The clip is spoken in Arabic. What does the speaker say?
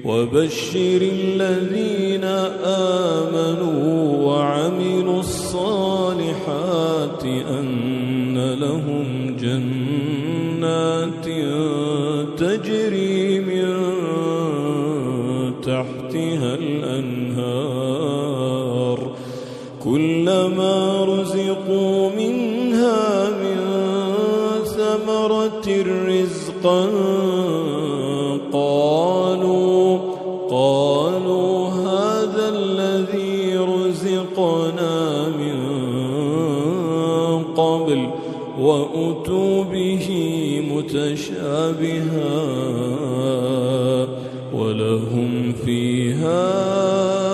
وبشر الذين آمنوا وعملوا الصالحات أن لهم جنات تجري من تحتها الأنهار كلما رزقوا منها من ثمرة رزقا قالوا هذا الذي رزقنا من قبل وأتوا به متشابها ولهم فيها